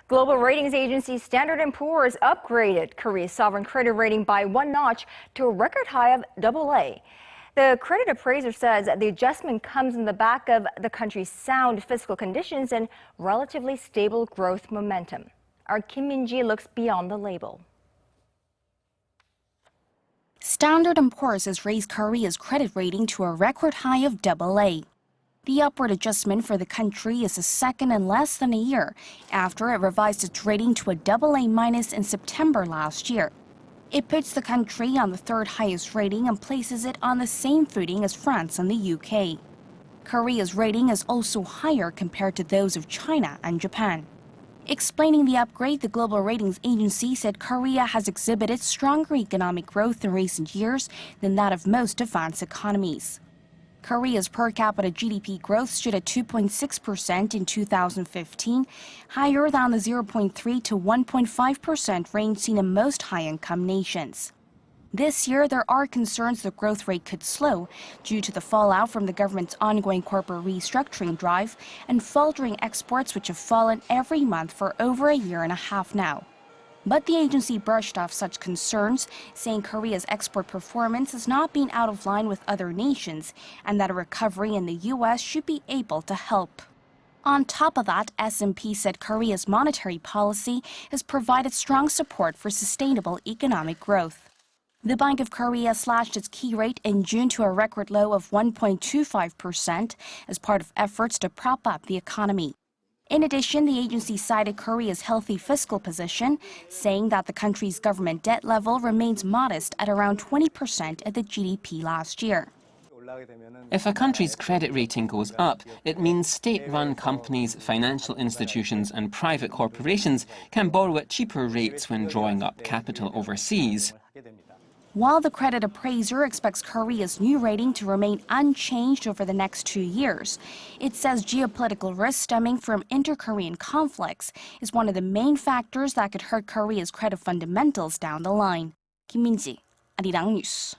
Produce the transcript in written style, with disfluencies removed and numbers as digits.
Global ratings agency Standard & Poor's upgraded Korea's sovereign credit rating by one notch to a record high of AA. The credit appraiser says the adjustment comes in the back of the country's sound fiscal conditions and relatively stable growth momentum. Our Kim Min-ji looks beyond the label. Standard & Poor's has raised Korea's credit rating to a record high of AA. The upward adjustment for the country is the second in less than a year after it revised its rating to a AA- in September last year. It puts the country on the third highest rating and places it on the same footing as France and the UK. Korea's rating is also higher compared to those of China and Japan. Explaining the upgrade, the global ratings agency said Korea has exhibited stronger economic growth in recent years than that of most advanced economies. Korea's per capita GDP growth stood at 2.6% in 2015, higher than the 0.3 to 1.5% range seen in most high-income nations. This year, there are concerns the growth rate could slow due to the fallout from the government's ongoing corporate restructuring drive and faltering exports, which have fallen every month for over a year and a half now. But the agency brushed off such concerns, saying Korea's export performance has not been out of line with other nations and that a recovery in the U.S. should be able to help. On top of that, S&P said Korea's monetary policy has provided strong support for sustainable economic growth. The Bank of Korea slashed its key rate in June to a record low of 1.25% as part of efforts to prop up the economy. In addition, the agency cited Korea's healthy fiscal position, saying that the country's government debt level remains modest at around 20% of the GDP last year. If a country's credit rating goes up, it means state-run companies, financial institutions and private corporations can borrow at cheaper rates when drawing up capital overseas. While the credit appraiser expects Korea's new rating to remain unchanged over the next 2 years, it says geopolitical risk stemming from inter-Korean conflicts is one of the main factors that could hurt Korea's credit fundamentals down the line. Kim Min-ji, Arirang News.